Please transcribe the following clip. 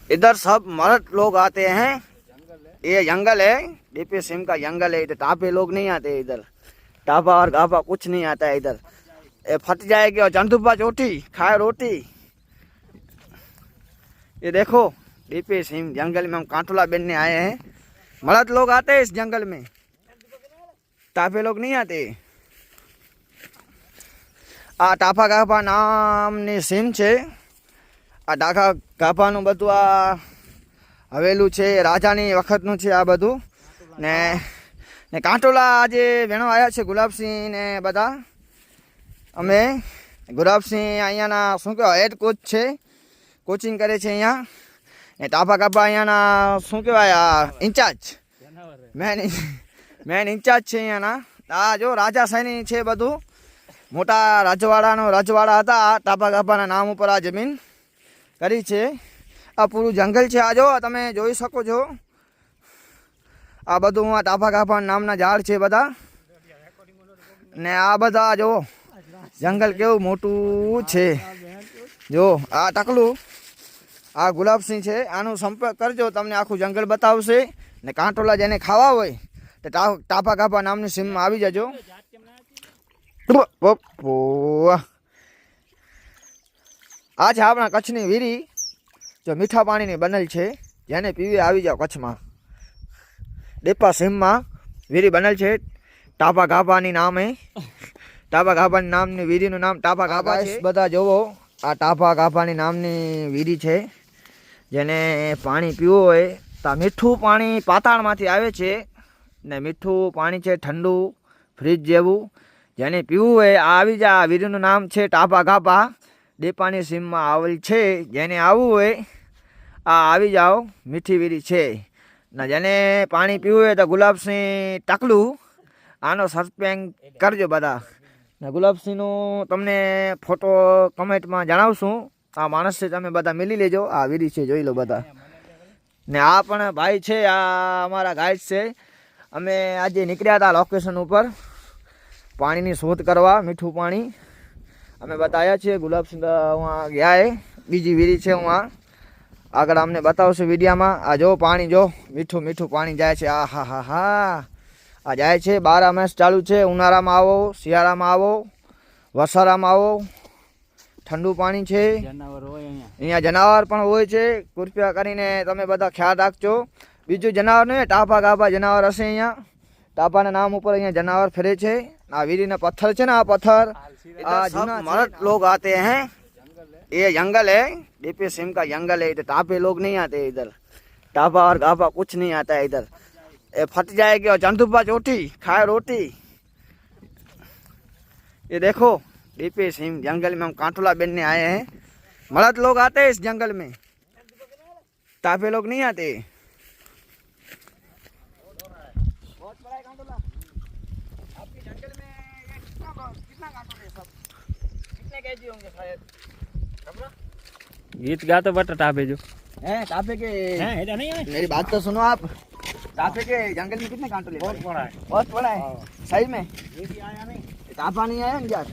इधर सब मर्द लोग आते हैं। ये जंगल है, डीपी सिम का जंगल है। इधर टापे लोग नहीं आते इधर। टापा और गापा कुछ नहीं आता है इधर। ये फट जाएगी और चंदुपा चोटी खाए रोटी। ये देखो डीपी सिम जंगल में हम कांटोला बेचने आए हैं। मर्द लोग आते हैं इस जंगल में, टापे लोग नहीं आते। आ टापा गापा नामनी સીમ છે। આ ડાખા ગાભાનું બધું આ હવેલું છે, રાજાની વખતનું છે આ બધું। ને કાંટોલા આજે વેણો આવ્યા છે ગુલાબસિંહ ને બધા। અમે ગુલાબસિંહ અહીંયાના શું કહેવાય હેડ કોચ છે, કોચિંગ કરે છે અહીંયા। ને ટાપા ગાપા અહીંયાના શું કહેવાય ઇન્ચાર્જ મેન ઇન્ચાર્જ છે અહીંયાના। આ જો રાજાશાહી છે બધું, મોટા રજવાડાનો રજવાડા હતા। ટાપા ગાપાના નામ ઉપર આ જમીન કરી છે। આ પૂરું જંગલ છે। આ જો તમે જોઈ શકો છો, આ બધું આ ટાપા ગાપા નામના ઝાડ છે બધા। ને આ બધા જો જંગલ કેવું મોટું છે। જો આ ટકલું આ ગુલાબસિંહ છે, આનો સંપર્ક કરજો, તમને આખું જંગલ બતાવશે। ને કાંટોલા જેને ખાવા હોય તો ટાપા ગાપા નામની સીમમાં આવી જજો। આ છે આપણા કચ્છની વીરી, જો મીઠા પાણીની બનેલ છે, જેને પીવી આવી જાઓ કચ્છમાં। ડેપા સીમમાં વીરી બનેલ છે ટાપા ગાભાની નામે। ટાપા ગાભાની નામની વીરીનું નામ ટાપા ગાભા છે। બધા જોવો આ ટાપા ગાભાની નામની વીરી છે, જેને પાણી પીવું હોય તો મીઠું પાણી પાતાળમાંથી આવે છે। ને મીઠું પાણી છે ઠંડુ ફ્રીજ જેવું, જેને પીવું હોય આ આવી જા। આ વીરીનું નામ છે ટાપા ગાભા, ડેપાની સીમમાં આવેલ છે। જેને આવવું હોય આ આવી જાઓ, મીઠી વીરી છે। ને જેને પાણી પીવું હોય તો ગુલાબસિંહ ટકલું આનો સસ્પેન્ડ કરજો બધા। ને ગુલાબસિંહનું તમને ફોટો કમેન્ટમાં જણાવશું। આ માણસથી તમે બધા મિલી લેજો। આ વીરી છે, જોઈ લો બધા। ને આ પણ ભાઈ છે, આ અમારા ગાઈડ છે। અમે આજે નીકળ્યા હતા લોકેશન ઉપર પાણીની શોધ કરવા, મીઠું પાણી અમે બતાવ્યા છીએ। ગુલાબસિંહ વहाँ ગયા है, બીજી વીરી છે वहाँ આગળ અમને બતાવશે વિડીયામાં। આ જો પાણી જો મીઠું મીઠું પાણી જાય છે। આ હા હા હા આ જાય છે। 12 માસ ચાલુ છે। ઉનાળામાં આવો, શિયાળામાં આવો, વરસાદમાં આવો, ઠંડુ પાણી છે। અહીંયા જનાવર પણ હોય છે, કૃપયા કરીને તમે બધા ખ્યાલ રાખજો। બીજું જનાવર નહીં, ટાપા ગાભા જનાવર હશે અહીંયા। ટાપાના નામ ઉપર અહીંયા જનાવર ફરે છે। આ વીરીના પથ્થર છે ને, આ પથ્થર सब मर्द लोग आते हैं। ये जंगल है, डीपी सिम का जंगल है। इधर टापे लोग नहीं आते इधर। टापा और गापा कुछ नहीं आता है इधर। ये फट जाएगी और चंदुपा चोटी खाए रोटी। ये देखो डीपी सिम जंगल में हम कांटोला बेचने आए हैं। मर्द लोग आते हैं इस जंगल में, टापे लोग नहीं आते। गीत गा तो बट टापे जो हैं टापे के हैं इधर नहीं है। मेरी बात तो सुनो आप। टापे के जंगल में कितने कांटोले? बहुत बड़ा है, बहुत बड़ा है। सही में ये भी आया नहीं। टापा नहीं आया यार।